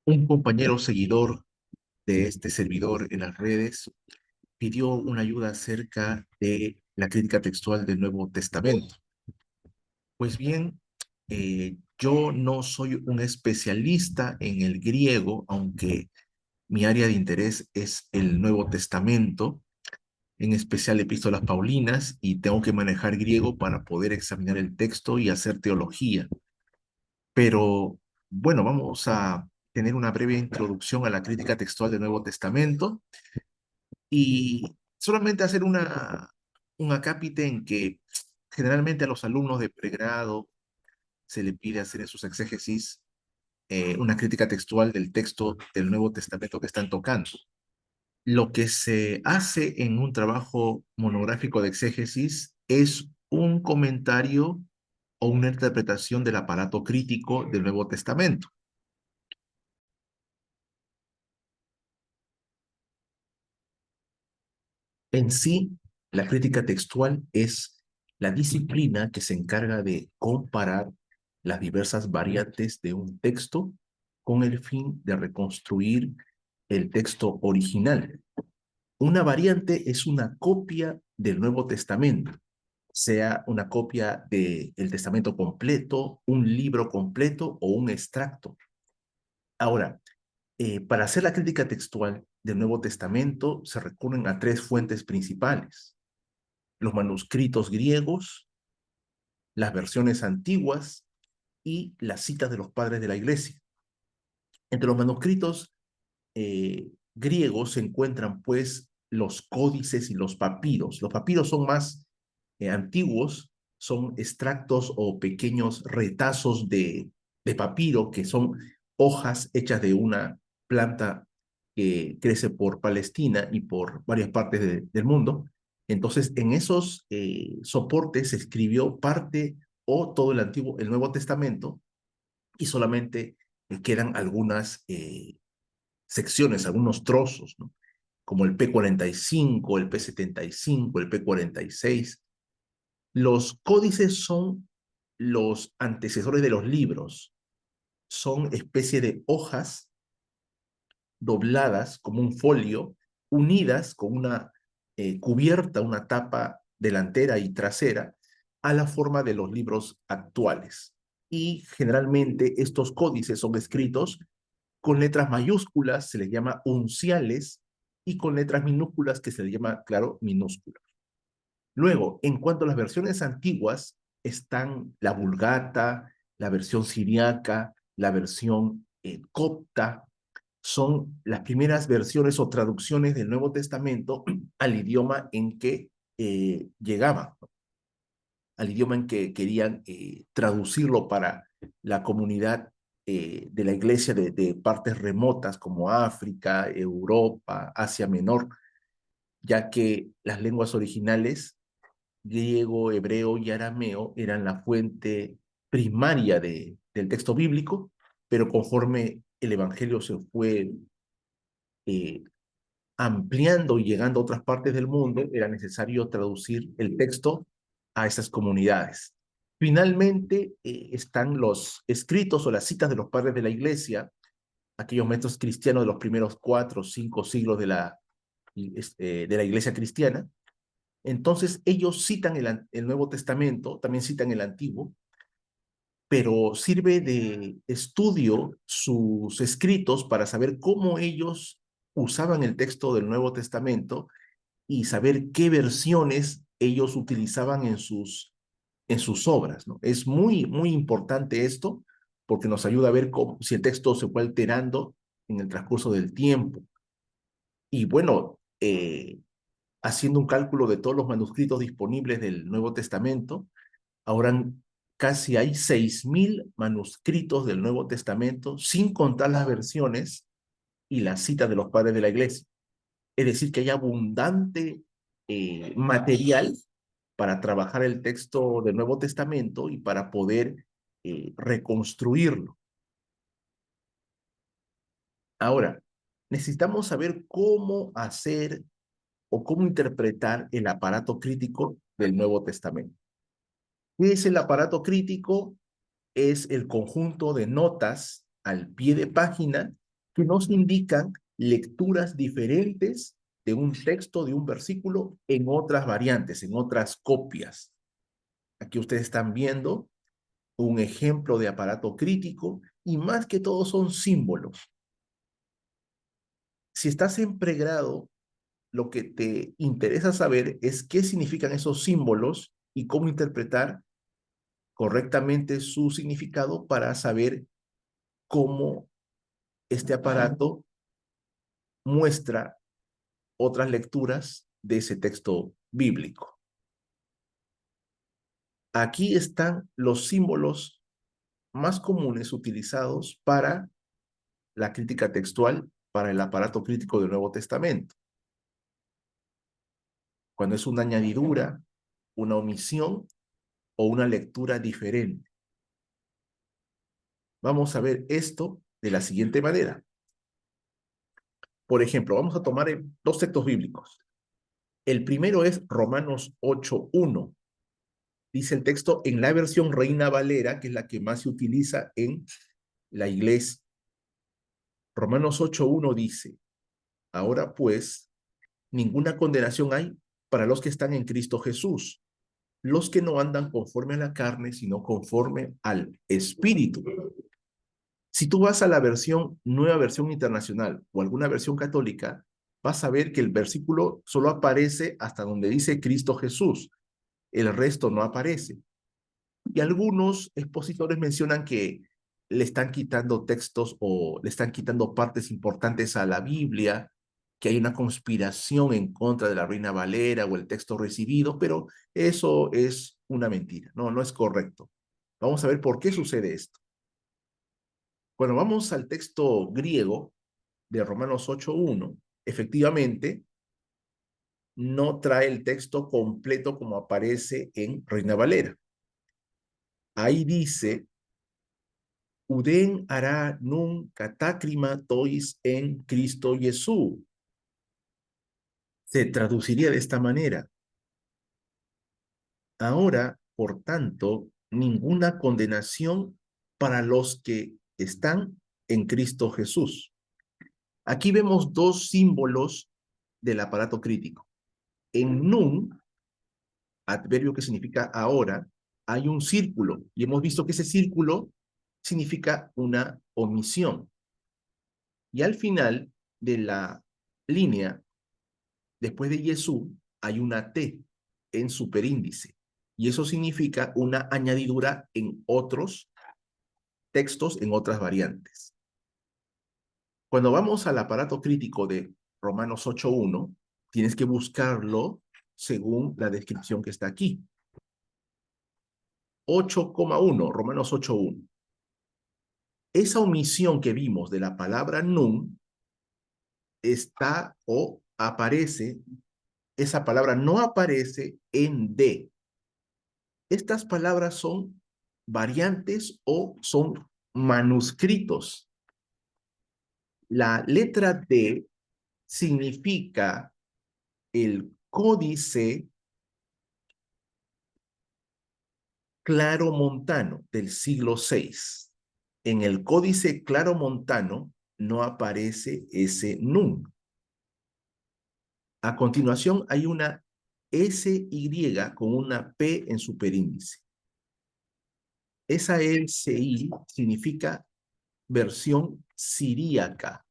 Un compañero seguidor de este servidor en las redes pidió una ayuda acerca de la crítica textual del Nuevo Testamento. Pues bien, yo no soy un especialista en el griego, aunque mi área de interés es el Nuevo Testamento, en especial epístolas paulinas, y tengo que manejar griego para poder examinar el texto y hacer teología. Pero bueno, vamos a tener una breve introducción a la crítica textual del Nuevo Testamento y solamente hacer un acápite en que generalmente a los alumnos de pregrado se le pide hacer en sus exégesis una crítica textual del texto del Nuevo Testamento que están tocando. Lo que se hace en un trabajo monográfico de exégesis es un comentario o una interpretación del aparato crítico del Nuevo Testamento. En sí, la crítica textual es la disciplina que se encarga de comparar las diversas variantes de un texto con el fin de reconstruir el texto original. Una variante es una copia del Nuevo Testamento, sea una copia del Testamento completo, un libro completo o un extracto. Ahora, para hacer la crítica textual del Nuevo Testamento se recurren a tres fuentes principales: los manuscritos griegos, las versiones antiguas y las citas de los padres de la iglesia. Entre los manuscritos griegos se encuentran pues los códices y los papiros. Los papiros son más antiguos, son extractos o pequeños retazos de papiro que son hojas hechas de una planta que crece por Palestina y por varias partes del mundo. Entonces, en esos soportes se escribió parte o todo el Nuevo Testamento, y solamente quedan algunas secciones, algunos trozos, ¿no? Como el P45, el P75, el P46. Los códices son los antecesores de los libros, son especie de hojas dobladas como un folio, unidas con una cubierta, una tapa delantera y trasera, a la forma de los libros actuales. Y generalmente estos códices son escritos con letras mayúsculas, se les llama unciales, y con letras minúsculas, que se les llama, claro, minúsculas. Luego, en cuanto a las versiones antiguas, están la Vulgata, la versión siriaca, la versión copta. Son las primeras versiones o traducciones del Nuevo Testamento al idioma en que llegaban, ¿no? Al idioma en que querían traducirlo para la comunidad de la iglesia de partes remotas como África, Europa, Asia Menor, ya que las lenguas originales, griego, hebreo y arameo, eran la fuente primaria del texto bíblico, pero conforme el Evangelio se fue eh, ampliando y llegando a otras partes del mundo, era necesario traducir el texto a esas comunidades. Finalmente, están los escritos o las citas de los padres de la iglesia, aquellos maestros cristianos de los primeros 4 o 5 siglos de la iglesia cristiana. Entonces, ellos citan el Nuevo Testamento, también citan el Antiguo, pero sirve de estudio sus escritos para saber cómo ellos usaban el texto del Nuevo Testamento y saber qué versiones ellos utilizaban en sus obras, ¿no? Es muy, muy importante esto porque nos ayuda a ver si el texto se fue alterando en el transcurso del tiempo. Y bueno, haciendo un cálculo de todos los manuscritos disponibles del Nuevo Testamento, ahora casi hay 6.000 manuscritos del Nuevo Testamento, sin contar las versiones y las citas de los padres de la iglesia. Es decir, que hay abundante material para trabajar el texto del Nuevo Testamento y para poder reconstruirlo. Ahora, necesitamos saber cómo hacer o cómo interpretar el aparato crítico del Nuevo Testamento. ¿Qué es el aparato crítico? Es el conjunto de notas al pie de página que nos indican lecturas diferentes de un texto, de un versículo, en otras variantes, en otras copias. Aquí ustedes están viendo un ejemplo de aparato crítico y más que todo son símbolos. Si estás en pregrado, lo que te interesa saber es qué significan esos símbolos y cómo interpretar correctamente su significado para saber cómo este aparato muestra otras lecturas de ese texto bíblico. Aquí están los símbolos más comunes utilizados para la crítica textual, para el aparato crítico del Nuevo Testamento. Cuando es una añadidura, una omisión o una lectura diferente. Vamos a ver esto de la siguiente manera. Por ejemplo, vamos a tomar dos textos bíblicos. El primero es Romanos 8:1. Dice el texto en la versión Reina Valera, que es la que más se utiliza en la iglesia. Romanos 8:1 dice, ahora pues, ninguna condenación hay para los que están en Cristo Jesús, los que no andan conforme a la carne, sino conforme al Espíritu. Si tú vas a la versión, nueva versión internacional o alguna versión católica, vas a ver que el versículo solo aparece hasta donde dice Cristo Jesús. El resto no aparece. Y algunos expositores mencionan que le están quitando textos o le están quitando partes importantes a la Biblia, que hay una conspiración en contra de la Reina Valera o el texto recibido, pero eso es una mentira, no es correcto. Vamos a ver por qué sucede esto. Bueno, vamos al texto griego de Romanos 8:1. Efectivamente, no trae el texto completo como aparece en Reina Valera. Ahí dice, Uden hará nun catacrima tois en Cristo Jesús. Se traduciría de esta manera. Ahora, por tanto, ninguna condenación para los que están en Cristo Jesús. Aquí vemos dos símbolos del aparato crítico. En nun, adverbio que significa ahora, hay un círculo y hemos visto que ese círculo significa una omisión. Y al final de la línea, después de Jesús, hay una T en superíndice. Y eso significa una añadidura en otros textos, en otras variantes. Cuando vamos al aparato crítico de Romanos 8:1, tienes que buscarlo según la descripción que está aquí. 8,1, Romanos 8:1. Esa omisión que vimos de la palabra nun está o aparece, esa palabra no aparece en D. Estas palabras son variantes o son manuscritos. La letra D significa el códice claromontano del siglo VI. En el códice claromontano no aparece ese nun. A continuación hay una SY con una P en superíndice. Esa SI significa versión siríaca.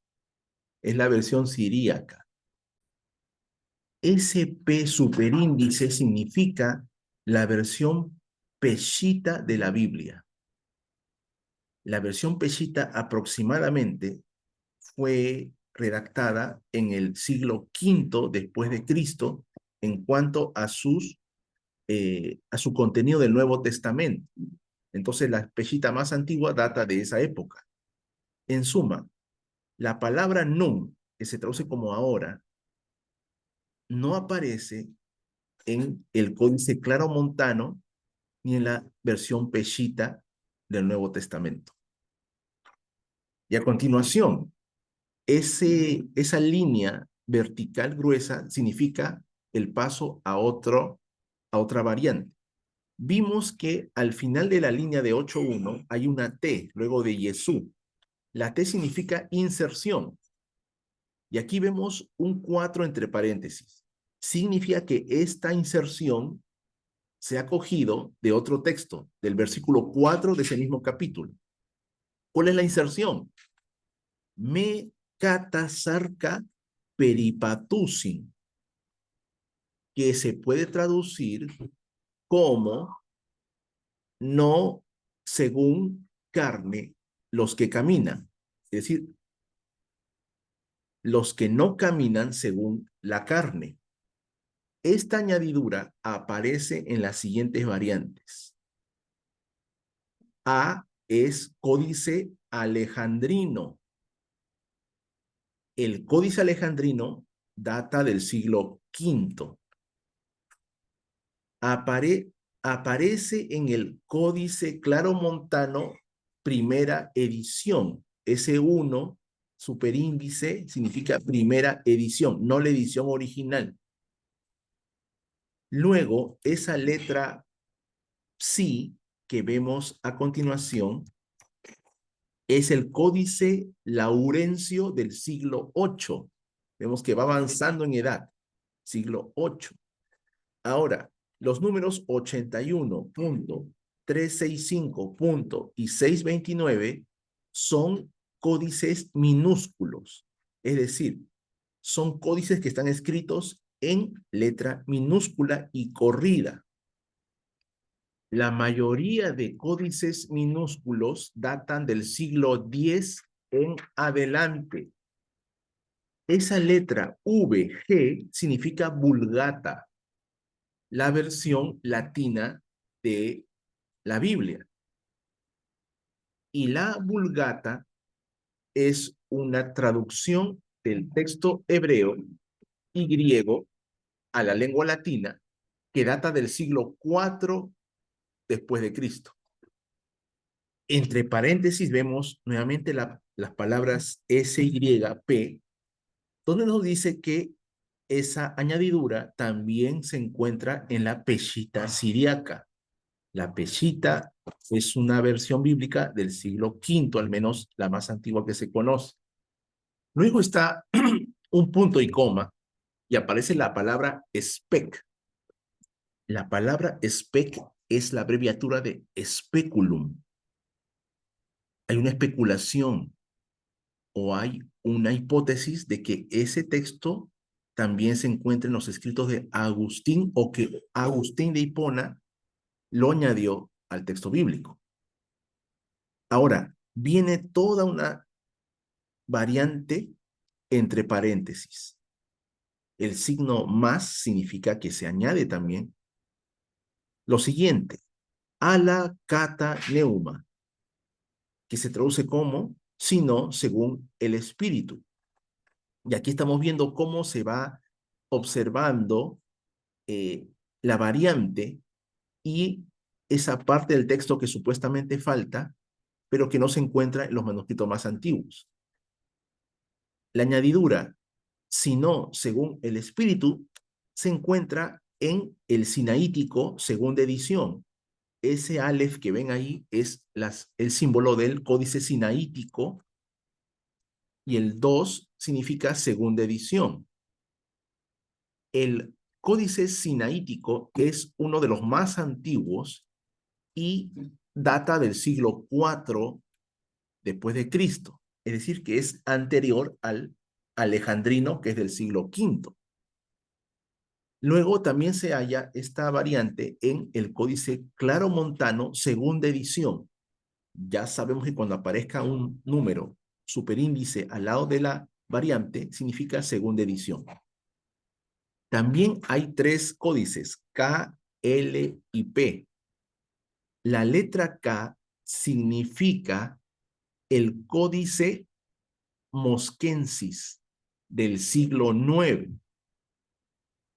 Es la versión siríaca. SP superíndice significa la versión peshita de la Biblia. La versión peshita aproximadamente fue redactada en el siglo V después de Cristo en cuanto a su contenido del Nuevo Testamento. Entonces la peshita más antigua data de esa época. En suma, la palabra nun, que se traduce como ahora, no aparece en el códice claromontano ni en la versión peshita del Nuevo Testamento. Y a continuación, esa línea vertical gruesa significa el paso a otra variante. Vimos que al final de la línea de 8.1 hay una T, luego de Jesús. La T significa inserción. Y aquí vemos un 4 entre paréntesis. Significa que esta inserción se ha cogido de otro texto, del versículo 4 de ese mismo capítulo. ¿Cuál es la inserción? Me catasarca peripatusin, que se puede traducir como no según carne los que caminan. Es decir, los que no caminan según la carne. Esta añadidura aparece en las siguientes variantes. A es códice alejandrino. El códice alejandrino data del siglo V. Aparece en el Códice Claromontano, primera edición. Ese 1, superíndice, significa primera edición, no la edición original. Luego, esa letra psi que vemos a continuación es el Códice Laurencio del siglo VIII. Vemos que va avanzando en edad, siglo VIII. Ahora, los números 81.365 y 629 son códices minúsculos, es decir, son códices que están escritos en letra minúscula y corrida. La mayoría de códices minúsculos datan del siglo X en adelante. Esa letra VG significa vulgata, la versión latina de la Biblia. Y la Vulgata es una traducción del texto hebreo y griego a la lengua latina que data del siglo IV después de Cristo. Entre paréntesis vemos nuevamente las palabras SYP, donde nos dice que esa añadidura también se encuentra en la Peshita siríaca. La Peshita es una versión bíblica del siglo V, al menos la más antigua que se conoce. Luego está un punto y coma y aparece la palabra spec. La palabra spec es la abreviatura de speculum. Hay una especulación o hay una hipótesis de que ese texto también se encuentra en los escritos de Agustín o que Agustín de Hipona lo añadió al texto bíblico. Ahora, viene toda una variante entre paréntesis. El signo más significa que se añade también lo siguiente, ala kata neuma, que se traduce como sino según el espíritu. Y aquí estamos viendo cómo se va observando la variante y esa parte del texto que supuestamente falta, pero que no se encuentra en los manuscritos más antiguos. La añadidura, sino según el espíritu, se encuentra en el sinaítico segunda edición. Ese alef que ven ahí es el símbolo del códice sinaítico y el 2 significa segunda edición. El códice sinaítico es uno de los más antiguos y data del siglo IV después de Cristo. Es decir, que es anterior al alejandrino, que es del siglo V. Luego también se halla esta variante en el códice claromontano segunda edición. Ya sabemos que cuando aparezca un número superíndice al lado de la variante, significa segunda edición. También hay 3 códices, K, L y P. La letra K significa el códice mosquensis del siglo IX.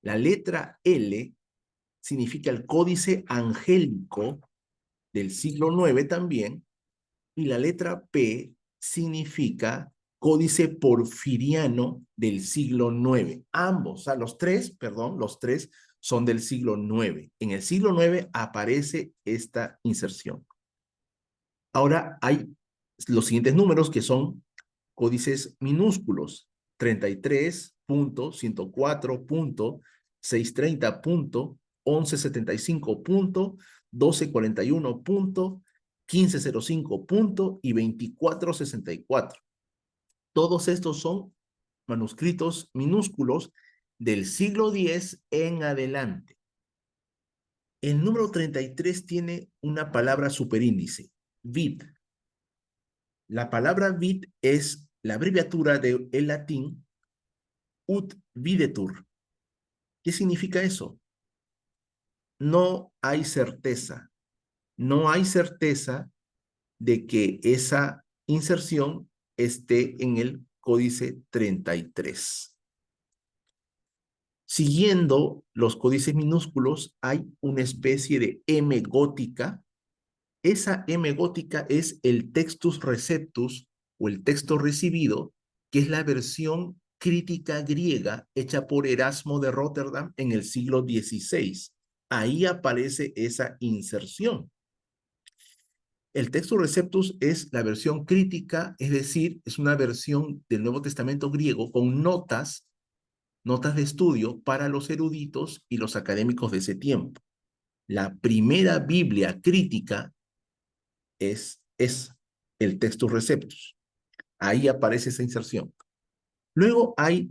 La letra L significa el códice angélico del siglo IX también, y la letra P significa códice porfiriano del siglo IX. Ambos, o sea, los tres son del siglo IX. En el siglo IX aparece esta inserción. Ahora hay los siguientes números que son códices minúsculos: 33.154.630.1175.1241.1505. Y 2464. Todos estos son manuscritos minúsculos del siglo X en adelante. El número 33 tiene una palabra superíndice, vid. La palabra vid es la abreviatura del latín ut videtur. ¿Qué significa eso? No hay certeza. No hay certeza de que esa inserción esté en el códice 33. Siguiendo los códices minúsculos, hay una especie de M gótica. Esa M gótica es el textus receptus, o el texto recibido, que es la versión crítica griega hecha por Erasmo de Rotterdam en el siglo XVI. Ahí aparece esa inserción. El textus receptus es la versión crítica, es decir, es una versión del Nuevo Testamento griego con notas de estudio para los eruditos y los académicos de ese tiempo. La primera Biblia crítica es el textus receptus. Ahí aparece esa inserción. Luego hay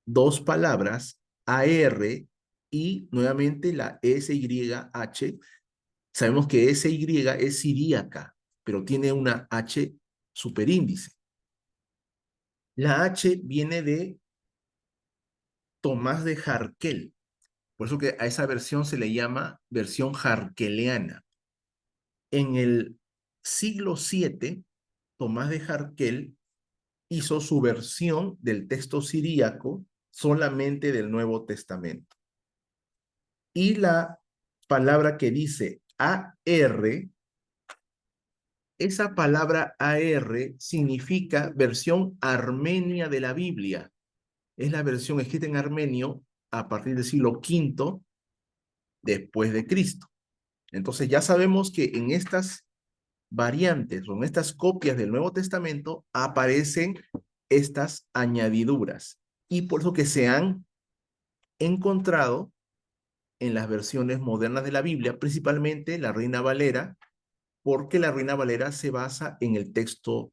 dos palabras, AR y nuevamente la SYH. Sabemos que SY es siríaca, pero tiene una H superíndice. La H viene de Tomás de Jarquel. Por eso que a esa versión se le llama versión jarqueliana. En el siglo VII, Tomás de Jarquel hizo su versión del texto siríaco solamente del Nuevo Testamento. Y la palabra que dice AR, esa palabra AR significa versión armenia de la Biblia. Es la versión escrita en armenio a partir del siglo V después de Cristo. Entonces ya sabemos que en estas variantes o en estas copias del Nuevo Testamento aparecen estas añadiduras. Y por eso que se han encontrado en las versiones modernas de la Biblia, principalmente la Reina Valera, porque la Reina Valera se basa en el texto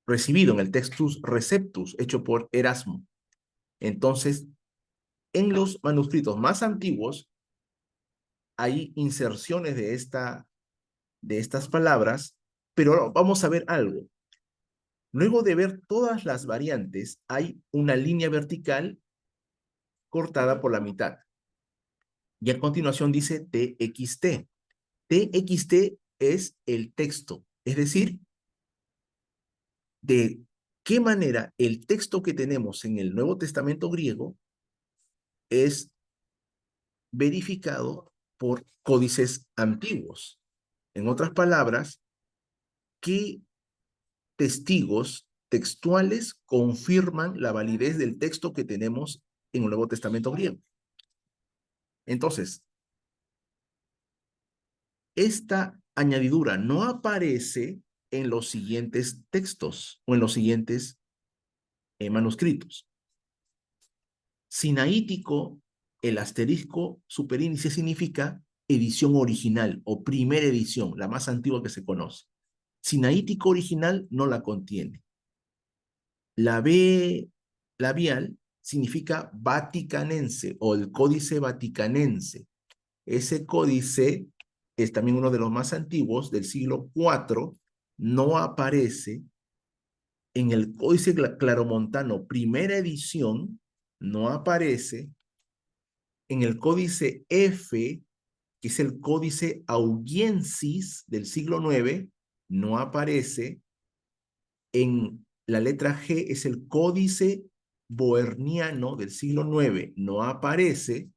recibido, en el textus receptus, hecho por Erasmo. Entonces, en los manuscritos más antiguos hay inserciones de estas palabras, pero vamos a ver algo. Luego de ver todas las variantes, hay una línea vertical cortada por la mitad. Y a continuación dice TXT. TXT es el texto, es decir, de qué manera el texto que tenemos en el Nuevo Testamento griego es verificado por códices antiguos. En otras palabras, ¿qué testigos textuales confirman la validez del texto que tenemos en el Nuevo Testamento griego? Entonces, esta añadidura no aparece en los siguientes textos o en los siguientes manuscritos. Sinaítico, el asterisco superíndice significa edición original o primera edición, la más antigua que se conoce. Sinaítico original no la contiene. La B labial significa vaticanense o el códice vaticanense. Ese códice es también uno de los más antiguos, del siglo IV, no aparece en el códice claromontano primera edición, no aparece en el códice F, que es el códice augiensis del siglo IX, no aparece. En la letra G es el códice boerniano del siglo IX, no aparece.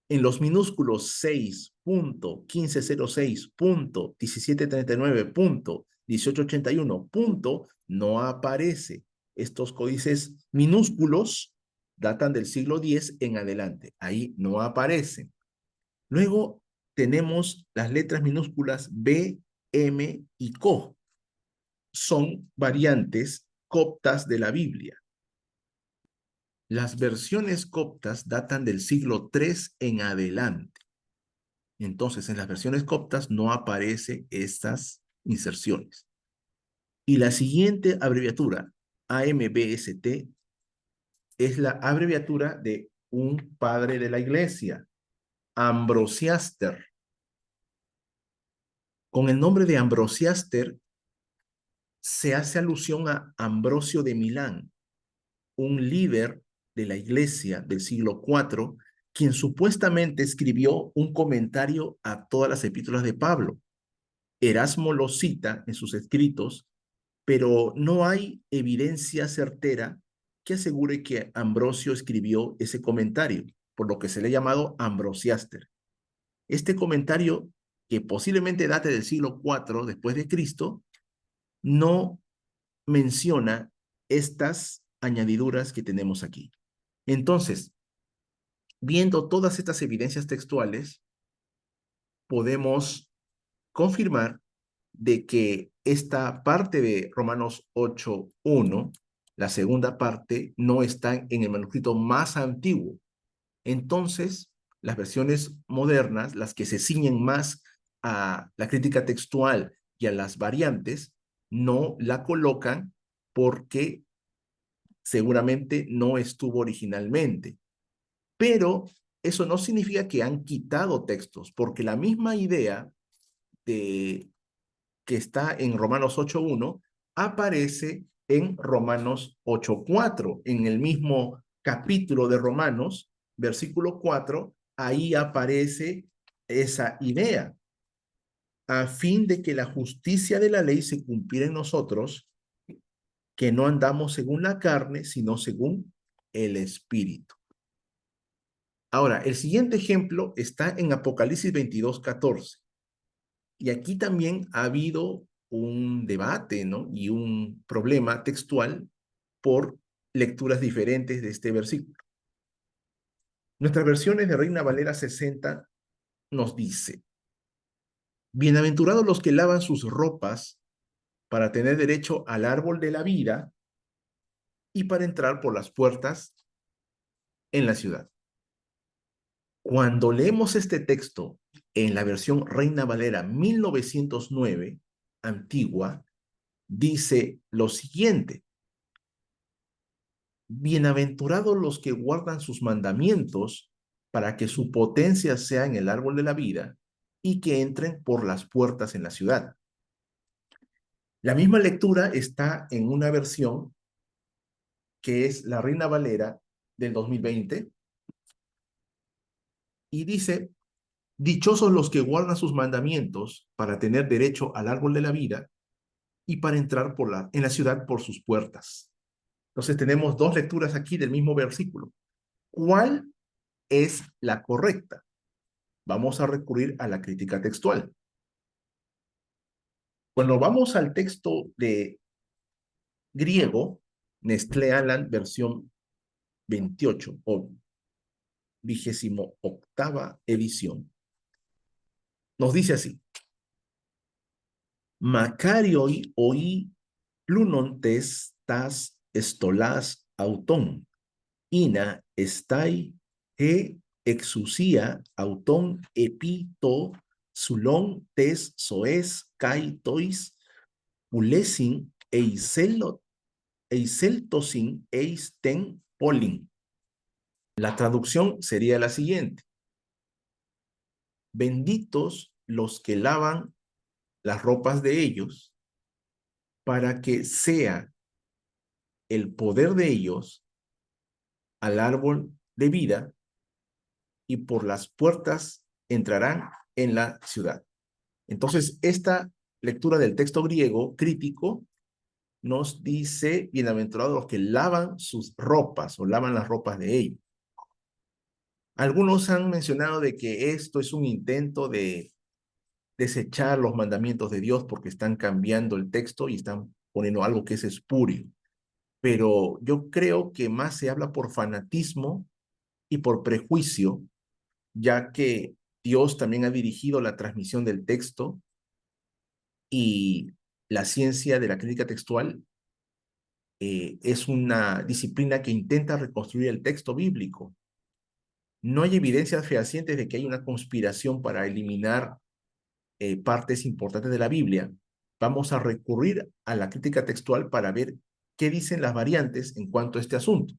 En los minúsculos 6.1506.1739.1881. No aparece. Estos códices minúsculos datan del siglo X en adelante. Ahí no aparecen. Luego tenemos las letras minúsculas B, M y CO. son variantes coptas de la Biblia. Las versiones coptas datan del siglo III en adelante. Entonces, en las versiones coptas no aparecen estas inserciones. Y la siguiente abreviatura, AMBST, es la abreviatura de un padre de la iglesia, Ambrosiaster. Con el nombre de Ambrosiaster se hace alusión a Ambrosio de Milán, un líder de la iglesia del siglo IV, quien supuestamente escribió un comentario a todas las epístolas de Pablo. Erasmo lo cita en sus escritos, pero no hay evidencia certera que asegure que Ambrosio escribió ese comentario, por lo que se le ha llamado Ambrosiaster. Este comentario, que posiblemente date del siglo IV después de Cristo, no menciona estas añadiduras que tenemos aquí. Entonces, viendo todas estas evidencias textuales, podemos confirmar de que esta parte de Romanos 8:1, la segunda parte, no está en el manuscrito más antiguo. Entonces, las versiones modernas, las que se ciñen más a la crítica textual y a las variantes, no la colocan porque seguramente no estuvo originalmente. Pero eso no significa que han quitado textos, porque la misma idea de, que está en Romanos 8:1 aparece en Romanos 8:4, en el mismo capítulo de Romanos, versículo 4, ahí aparece esa idea, a fin de que la justicia de la ley se cumpliera en nosotros, que no andamos según la carne, sino según el Espíritu. Ahora, el siguiente ejemplo está en Apocalipsis 22:14. Y aquí también ha habido un debate, ¿no? Y un problema textual por lecturas diferentes de este versículo. Nuestras versiones de Reina Valera 60 nos dice: bienaventurados los que lavan sus ropas para tener derecho al árbol de la vida y para entrar por las puertas en la ciudad. Cuando leemos este texto en la versión Reina Valera 1909, antigua, dice lo siguiente: bienaventurados los que guardan sus mandamientos para que su potencia sea en el árbol de la vida y que entren por las puertas en la ciudad. La misma lectura está en una versión que es la Reina Valera del 2020 y dice: dichosos los que guardan sus mandamientos para tener derecho al árbol de la vida y para entrar en la ciudad por sus puertas. Entonces tenemos dos lecturas aquí del mismo versículo. ¿Cuál es la correcta? Vamos a recurrir a la crítica textual. Cuando vamos al texto de griego, Nestlé Aland, versión 28 o 28ª edición, nos dice así: Macarioi oi plunontes tas estolas auton, ina estai he exousia auton epito sulon tes soes kai tois ulesin eiseltosin eisten polin. La traducción sería la siguiente: benditos los que lavan las ropas de ellos para que sea el poder de ellos al árbol de vida y por las puertas entrarán en la ciudad. Entonces, esta lectura del texto griego crítico nos dice: bienaventurados los que lavan sus ropas o lavan las ropas de ellos. Algunos han mencionado de que esto es un intento de desechar los mandamientos de Dios porque están cambiando el texto y están poniendo algo que es espurio. Pero yo creo que más se habla por fanatismo y por prejuicio, ya que Dios también ha dirigido la transmisión del texto y la ciencia de la crítica textual es una disciplina que intenta reconstruir el texto bíblico. No hay evidencias fehacientes de que hay una conspiración para eliminar partes importantes de la Biblia. Vamos a recurrir a la crítica textual para ver qué dicen las variantes en cuanto a este asunto.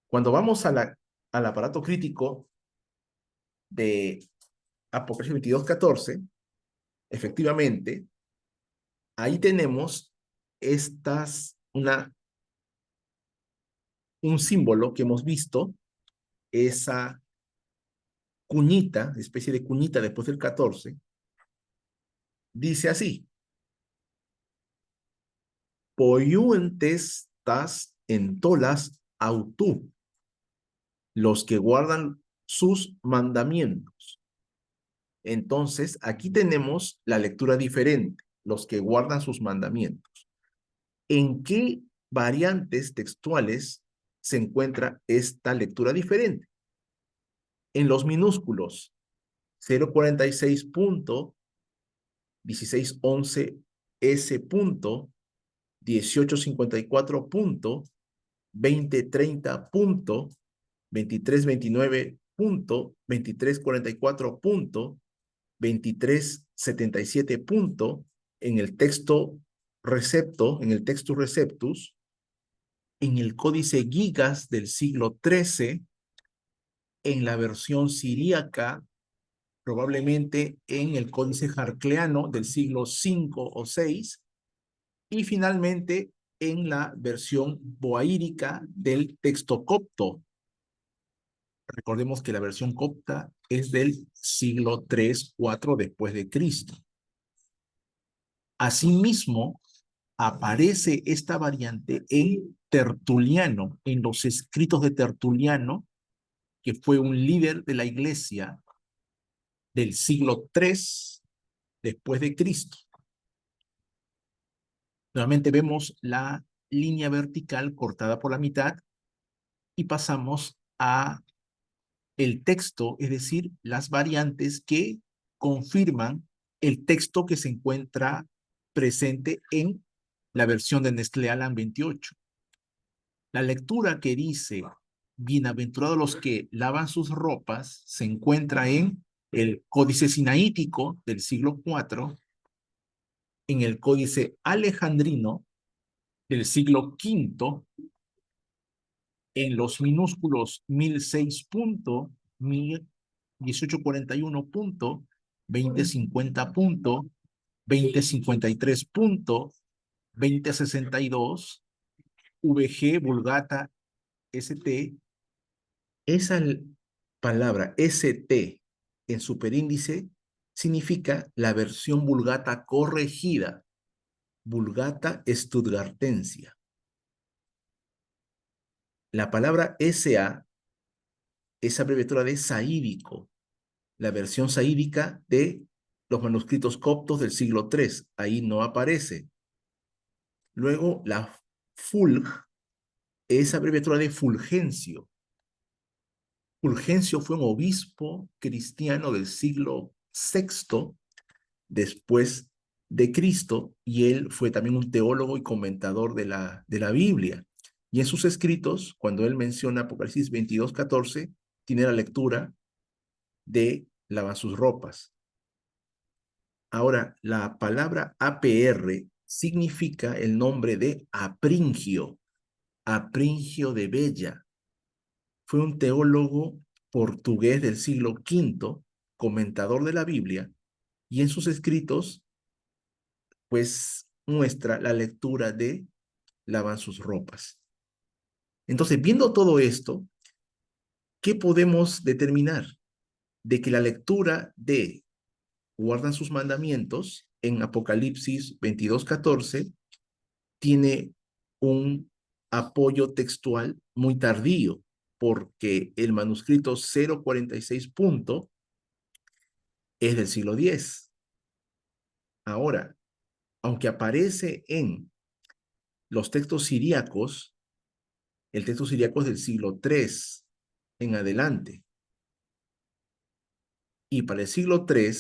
Cuando vamos al aparato crítico de Apocalipsis 22:14, efectivamente, ahí tenemos un símbolo que hemos visto, esa cuñita, especie de cuñita después del 14, dice así: Poyuentes tas en tolas autú, los que guardan sus mandamientos. Entonces, aquí tenemos la lectura diferente, los que guardan sus mandamientos. ¿En qué variantes textuales se encuentra esta lectura diferente? En los minúsculos 046.1611 S.1854.2329.2344.2377. En el texto en el Textus Receptus, en el Códice Gigas del siglo XIII, en la versión siríaca, probablemente en el Códice Jarcleano del siglo V o VI, y finalmente en la versión boaírica del texto copto. Recordemos que la versión copta es del siglo III-IV después de Cristo. Asimismo, aparece esta variante en Tertuliano, en los escritos de Tertuliano, que fue un líder de la iglesia del siglo III después de Cristo. Nuevamente vemos la línea vertical cortada por la mitad y pasamos a el texto, es decir, las variantes que confirman el texto que se encuentra presente en la versión de Nestlé Aland 28. La lectura que dice, bienaventurados los que lavan sus ropas, se encuentra en el Códice Sinaítico del siglo IV, en el Códice Alejandrino del siglo V, en los minúsculos 1006. 1841. 2050. 2053. 2062. VG Vulgata ST. Esa palabra ST en superíndice significa la versión Vulgata corregida, Vulgata Stuttgartensia. La palabra SA es abreviatura de saídico, la versión saídica de los manuscritos coptos del siglo III. Ahí no aparece. Luego, la Fulg es abreviatura de Fulgencio. Fulgencio fue un obispo cristiano del siglo VI después de Cristo, y él fue también un teólogo y comentador de la Biblia. Y en sus escritos, cuando él menciona Apocalipsis 22:14, tiene la lectura de lavan sus ropas. Ahora, la palabra APR significa el nombre de Apringio, Apringio de Bella. Fue un teólogo portugués del siglo V, comentador de la Biblia, y en sus escritos, pues, muestra la lectura de lavan sus ropas. Entonces, viendo todo esto, ¿qué podemos determinar? De que la lectura de guardan sus mandamientos en Apocalipsis 22:14 tiene un apoyo textual muy tardío, porque el manuscrito 046 es del siglo X. Ahora, aunque aparece en los textos siríacos, el texto siríaco es del siglo III en adelante. Y para el siglo III,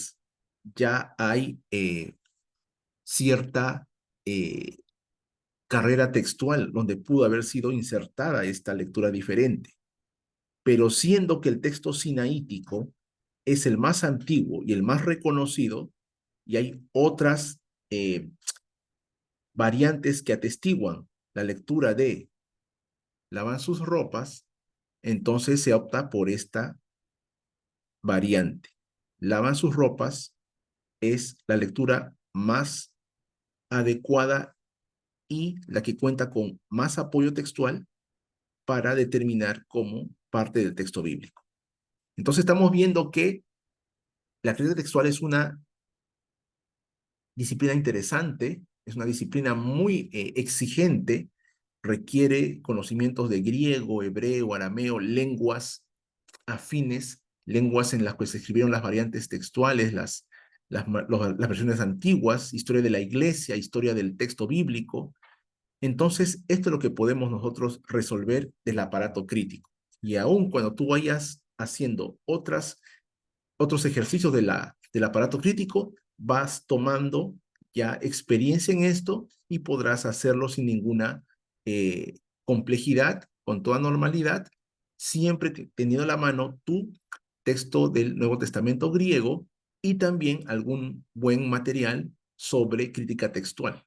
ya hay cierta carrera textual donde pudo haber sido insertada esta lectura diferente. Pero siendo que el texto sinaítico es el más antiguo y el más reconocido, y hay otras variantes que atestiguan la lectura de lavan sus ropas, entonces se opta por esta variante. Lavan sus ropas es la lectura más adecuada y la que cuenta con más apoyo textual para determinar como parte del texto bíblico. Entonces estamos viendo que la crítica textual es una disciplina interesante, es una disciplina muy exigente, requiere conocimientos de griego, hebreo, arameo, lenguas afines, lenguas en las que se escribieron las variantes textuales, las versiones antiguas, historia de la iglesia, historia del texto bíblico. Entonces, esto es lo que podemos nosotros resolver del aparato crítico. Y aún cuando tú vayas haciendo otros ejercicios del aparato crítico, vas tomando ya experiencia en esto y podrás hacerlo sin ninguna complejidad, con toda normalidad, siempre teniendo a la mano tu texto del Nuevo Testamento griego y también algún buen material sobre crítica textual.